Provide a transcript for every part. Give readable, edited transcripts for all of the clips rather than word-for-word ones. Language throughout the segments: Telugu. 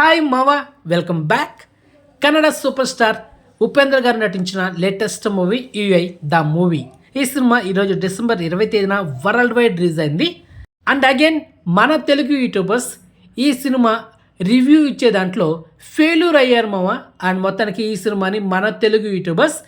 హాయ్ మావా, welcome back. Kannada superstar Upendra garu నటించిన latest movie UI the movie. ఈ సినిమా ఈరోజు డిసెంబర్ 20 తేదీన వరల్డ్ వైడ్ రిలీజ్ అయింది. అండ్ అగైన్ మన తెలుగు యూట్యూబర్స్ ఈ సినిమా రివ్యూ ఇచ్చే దాంట్లో ఫెయిల్యూర్ అయ్యారు మావా. అండ్ మొత్తానికి ఈ సినిమాని మన తెలుగు యూట్యూబర్స్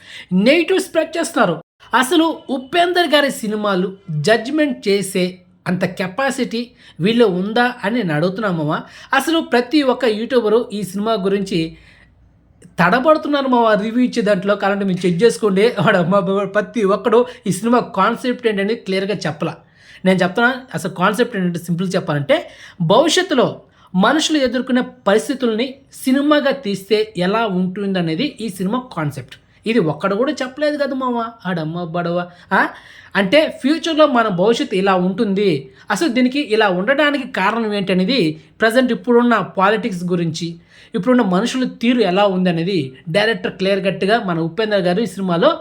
నెగిటివ్ స్ప్రెడ్ చేస్తున్నారు. అసలు ఉపేందర్ గారి సినిమాలు జడ్జిమెంట్ చేసే అంత కెపాసిటీ వీళ్ళు ఉందా అని నేను అడుగుతున్నామమ్మా. అసలు ప్రతి ఒక్క యూట్యూబరు ఈ సినిమా గురించి తడబడుతున్నారు మావా రివ్యూ ఇచ్చే దాంట్లో. కాబట్టి మీరు చెక్ చేసుకోండి. ప్రతి ఒక్కడు ఈ సినిమా కాన్సెప్ట్ ఏంటని క్లియర్గా చెప్పలా. నేను చెప్తున్నా అసలు కాన్సెప్ట్ ఏంటంటే సింపుల్ చెప్పాలంటే, భవిష్యత్తులో మనుషులు ఎదుర్కొనే పరిస్థితుల్ని సినిమాగా తీస్తే ఎలా ఉంటుందనేది ఈ సినిమా కాన్సెప్ట్. ఇది ఒక్కడు కూడా చెప్పలేదు కదా మామ, ఆడమ్మ బడవ. అంటే ఫ్యూచర్లో మన భవిష్యత్తు ఇలా ఉంటుంది, అసలు దీనికి ఇలా ఉండడానికి కారణం ఏంటనేది ప్రజెంట్ ఇప్పుడున్న పాలిటిక్స్ గురించి, ఇప్పుడున్న మనుషుల తీరు ఎలా ఉంది అనేది డైరెక్టర్ క్లియర్ కట్గా మన ఉపేంద్ర గారు ఈ సినిమాలో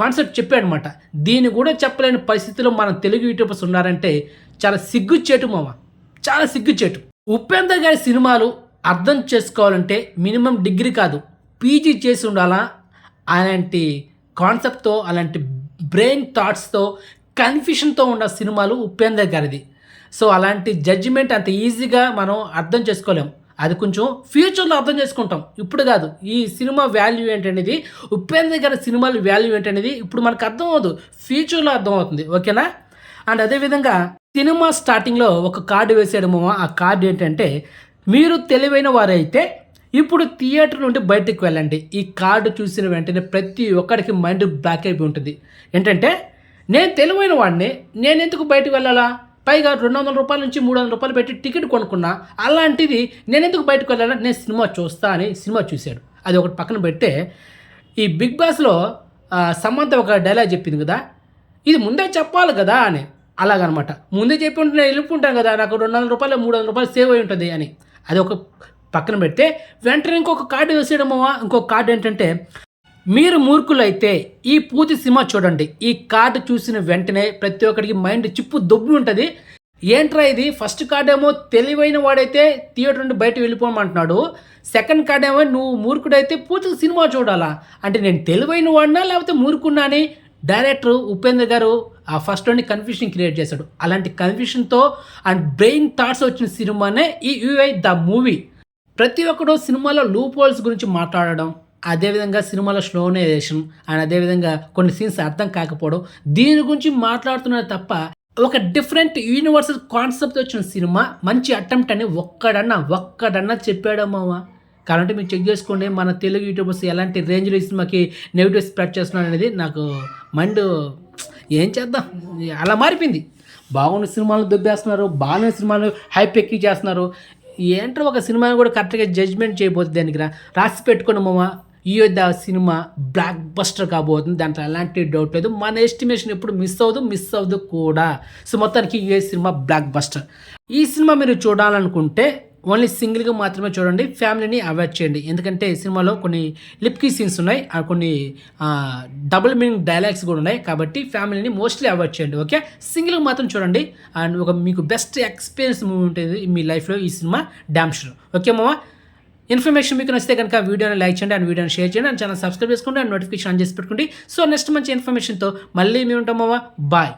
కాన్సెప్ట్ చెప్పాడనమాట. దీన్ని కూడా చెప్పలేని పరిస్థితిలో మన తెలుగు యూట్యూబర్స్ ఉన్నారంటే చాలా సిగ్గుచేటు మామ, చాలా సిగ్గుచేటు. ఉపేంద్ర గారి సినిమాలు అర్థం చేసుకోవాలంటే మినిమం డిగ్రీ కాదు, పీజీ చేసి ఉండాలా. అలాంటి కాన్సెప్ట్తో, అలాంటి బ్రెయిన్ థాట్స్తో, కన్ఫ్యూషన్తో ఉన్న సినిమాలు ఉపేందర్ గారిది. సో అలాంటి జడ్జిమెంట్ అంత ఈజీగా మనం అర్థం చేసుకోలేం. అది కొంచెం ఫ్యూచర్లో అర్థం చేసుకుంటాం, ఇప్పుడు కాదు. ఈ సినిమా వాల్యూ ఏంటనేది, ఉపేందర్ గారి సినిమాల వాల్యూ ఏంటనేది ఇప్పుడు మనకు అర్థం అవ్వదు, ఫ్యూచర్లో అర్థం అవుతుంది. ఓకేనా? అండ్ అదేవిధంగా సినిమా స్టార్టింగ్లో ఒక కార్డు వేసాడేమో. ఆ కార్డు ఏంటంటే, మీరు తెలివైన వారైతే ఇప్పుడు థియేటర్ నుండి బయటకు వెళ్ళండి. ఈ కార్డు చూసిన వెంటనే ప్రతి ఒక్కడికి మైండ్ బ్లాక్ అయిపోయి ఉంటుంది. ఏంటంటే, నేను తెలివైన వాడిని, నేను ఎందుకు బయటకు వెళ్ళాలా, పైగా 200 రూపాయల నుంచి 300 రూపాయలు పెట్టి టికెట్ కొనుక్కున్నా, అలాంటిది నేను ఎందుకు బయటకు వెళ్ళాలా, నేను సినిమా చూస్తా అని సినిమా చూశాడు. అది ఒకటి పక్కన పెడితే, ఈ బిగ్ బాస్లో సమంత ఒక డైలాగ్ చెప్పింది కదా, ఇది ముందే చెప్పాలి కదా అని. అలాగనమాట, ముందే చెప్పి ఉంటే నేను వెళ్ళుకుంటాను కదా, నాకు 200 రూపాయలు 300 రూపాయలు సేవ్ అయి ఉంటుంది అని. అది ఒక పక్కన పెడితే వెంటనే ఇంకొక కార్డు వేసేయడమో. ఇంకొక కార్డు ఏంటంటే, మీరు మూర్ఖులైతే ఈ పూర్తి సినిమా చూడండి. ఈ కార్డు చూసిన వెంటనే ప్రతి ఒక్కరికి మైండ్ చిప్పు దొబ్బి ఉంటుంది. ఏంట్రా ఇది, ఫస్ట్ కార్డు ఏమో తెలివైన వాడైతే థియేటర్ నుండి బయట వెళ్ళిపోమంటున్నాడు, సెకండ్ కార్డు ఏమో నువ్వు మూర్ఖుడైతే పూర్తి సినిమా చూడాలా. అంటే నేను తెలివైన వాడినా లేకపోతే మూర్ఖున్నా అని డైరెక్టర్ ఉపేంద్ర గారు ఆ ఫస్ట్లోని కన్ఫ్యూషన్ క్రియేట్ చేశాడు. అలాంటి కన్ఫ్యూషన్తో అండ్ బ్రెయిన్ థాట్స్ వచ్చిన సినిమానే ఈ యుఐ ద మూవీ. ప్రతి ఒక్కడు సినిమాలో లూప్ హోల్స్ గురించి మాట్లాడడం, అదేవిధంగా సినిమాలో స్లోనేషన్, అండ్ అదేవిధంగా కొన్ని సీన్స్ అర్థం కాకపోవడం, దీని గురించి మాట్లాడుతున్నారు తప్ప ఒక డిఫరెంట్ యూనివర్సల్ కాన్సెప్ట్ వచ్చిన సినిమా మంచి అటెంప్ట్ అని ఒక్కడన్నా చెప్పాడమ్మా. కాబట్టి మీరు చెక్ చేసుకోండి మన తెలుగు యూట్యూబర్స్ ఎలాంటి రేంజ్లో ఈ సినిమాకి నెగిటివ్ స్ప్రెడ్ చేస్తున్నారు అనేది. నాకు మైండ్ ఏం చేద్దాం, అలా మారిపోయింది. బాగున్న సినిమాలు దొబ్బేస్తున్నారు, బాగున్న సినిమాలు హైప్ ఎక్కి చేస్తున్నారు. ఏంటో ఒక సినిమాని కూడా కరెక్ట్గా జడ్జ్మెంట్ చేయబోతుంది. దానికి రాసి పెట్టుకున్న మామ, ఈ యొద్ద సినిమా బ్లాక్ బస్టర్ కాబోతుంది, దాంట్లో ఎలాంటి డౌట్ లేదు. మన ఎస్టిమేషన్ ఎప్పుడు మిస్ అవ్వదు కూడా. సో మొత్తానికి ఈ సినిమా బ్లాక్ బస్టర్. ఈ సినిమా మీరు చూడాలనుకుంటే ఓన్లీ సింగిల్గా మాత్రమే చూడండి, ఫ్యామిలీని అవాయిడ్ చేయండి. ఎందుకంటే ఈ సినిమాలో కొన్ని లిప్కీ సీన్స్ ఉన్నాయి, కొన్ని డబుల్ మీనింగ్ డైలాగ్స్ కూడా ఉన్నాయి. కాబట్టి ఫ్యామిలీని మోస్ట్లీ అవాయిడ్ చేయండి. ఓకే, సింగిల్గా మాత్రం చూడండి. అండ్ ఒక మీకు బెస్ట్ ఎక్స్పీరియన్స్ మూవీ ఉంటుంది మీ లైఫ్లో ఈ సినిమా డామ్ షూర్. ఓకే మామ, ఇన్ఫర్మేషన్ మీకు నచ్చితే కనుక వీడియోని లైక్ చేయండి, అండ్ వీడియోని షేర్ చేయండి, అండ్ ఛానల్ సబ్స్క్రైబ్ చేసుకోండి, అండ్ నోటిఫికేషన్ ఆన్ చేసి పెట్టుకోండి. సో నెక్స్ట్ మంచి ఇన్ఫర్మేషన్తో మళ్ళీ మేము ఉంటాం మామ. బాయ్.